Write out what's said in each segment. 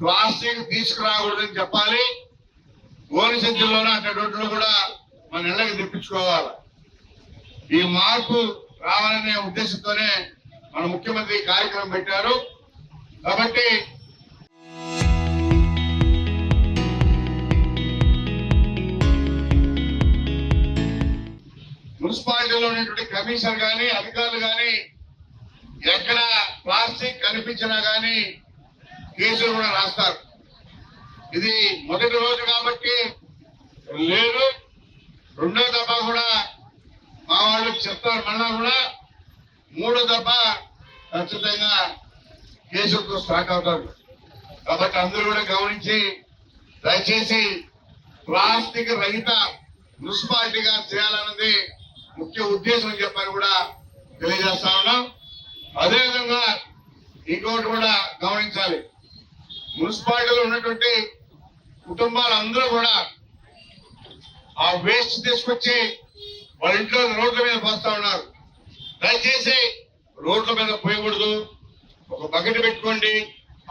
Plastic తీసుకురాకూడదని చెప్పాలి. గోని సంచుల్లోనే అటువంటి కూడా మన ఇళ్ళకి తెప్పించుకోవాలి. ఈ మార్పు రావాలనే ఉద్దేశంతోనే మన ముఖ్యమంత్రి కార్యక్రమం పెట్టారు. కాబట్టి మున్సిపాలిటీలో ఉన్నటువంటి కమిషనర్ కానీ అధికారులు కానీ ఎక్కడ ప్లాస్టిక్ కనిపించినా కానీ కేసులు కూడా రాస్తారు. ఇది మొదటి రోజు కాబట్టి లేదు. రెండో దఫా కూడా మా వాళ్ళు చెప్తారు, మళ్ళా కూడా మూడో దఫా ఖచ్చితంగా కేసులతో స్టార్ట్ అవుతారు. కాబట్టి అందరూ కూడా గమనించి దయచేసి ప్లాస్టిక్ రహిత మున్సిపాలిటీగా చేయాలన్నది ముఖ్య ఉద్దేశం చెప్పని కూడా తెలియజేస్తా ఉన్నాం. అదేవిధంగా ఇంకోటి కూడా గమనించాలి, మున్సిపాలిటీలో ఉన్నటువంటి కుటుంబాలందరూ కూడా ఆ వేస్ట్ తీసుకొచ్చి వాళ్ళ ఇంట్లో రోడ్ల మీద పోస్తా ఉన్నారు. దయచేసి రోడ్ల మీద పోయకూడదు. ఒక బకెట్ పెట్టుకోండి,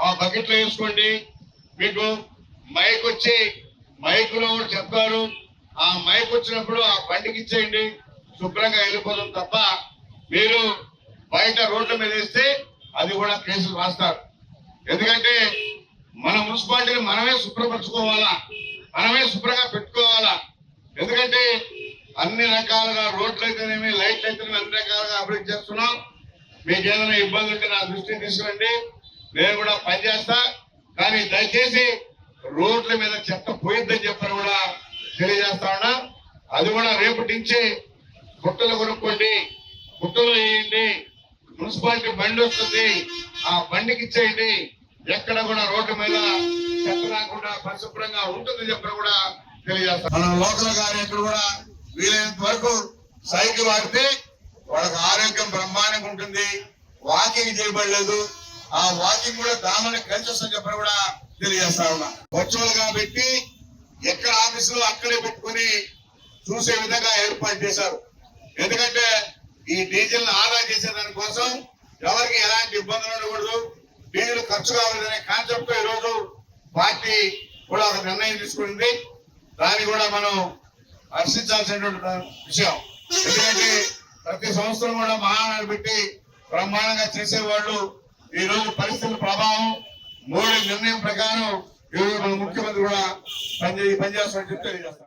ఆ బకెట్లో వేసుకోండి. మీకు మైక్ వచ్చి మైకులో కూడా చెప్తారు, ఆ మైక్ వచ్చినప్పుడు ఆ బండికి ఇచ్చేయండి, శుభ్రంగా వెళ్ళిపోతాం తప్ప మీరు బయట రోడ్ల మీద వేస్తే అది కూడా కేసులు రాస్తారు. ఎందుకంటే మన మున్సిపాలిటీని మనమే శుభ్రపరచుకోవాలా, మనమే శుభ్రంగా పెట్టుకోవాలా. ఎందుకంటే అన్ని రకాలుగా రోడ్లు అయితేనేమి, లైట్లు అయితేనేమి అన్ని రకాలుగా అభివృద్ధి చేస్తున్నాం. మీకు ఏదైనా ఇబ్బంది ఉంటే నా దృష్టికి తీసుకురండి, నేను కూడా పనిచేస్తా. కానీ దయచేసి రోడ్ల మీద చెత్త పోయిద్దని చెప్పని కూడా తెలియజేస్తా ఉన్నా. అది కూడా రేపటి నుంచి బుట్టలు కొనుక్కోండి, బుట్టలు వేయండి. మున్సిపాలిటీ బండి వస్తుంది, ఆ బండికి ఇచ్చేయండి. ఎక్కడ కూడా రోడ్డు మీద చెత్త రాకుండా పరిశుభ్రంగా ఉంటుంది చెప్పని కూడా తెలియజేస్తాం. మన లోకల్ కార్యక్రమం కూడా వీలైనంత వరకు సైకిల్ వాడితే వాళ్ళకి ఆరోగ్యం బ్రహ్మాండంగా ఉంటుంది. వాకింగ్ చేయబడలేదు, ఆ వాకింగ్ కూడా దానిలోనే కలిసి వస్తుందని చెప్పని కూడా తెలియజేస్తా ఉన్నా. వర్చువల్ గా పెట్టి ఎక్కడ ఆఫీసులో అక్కడే పెట్టుకుని చూసే విధంగా ఏర్పాటు చేశారు. ఎందుకంటే ఈ డీజిల్ ఆదా చేసే దానికోసం ఎవరికి ఎలాంటి ఇబ్బందులు ఉండకూడదు, డీజిల్ ఖర్చు కావాలనే కాన్సెప్ట్ ఈ రోజు పార్టీ కూడా ఒక నిర్ణయం తీసుకుంది. దాన్ని కూడా మనం హర్షించాల్సినటువంటి విషయం. ఎందుకంటే ప్రతి సంవత్సరం కూడా మహానాడు పెట్టి బ్రహ్మాండంగా చేసేవాళ్ళు ఈ రోజు పరిస్థితుల ప్రభావం మోడీ నిర్ణయం ప్రకారం ఈ రోజు మన ముఖ్యమంత్రి కూడా పనిచేస్తామని చెప్పి తెలియజేస్తారు.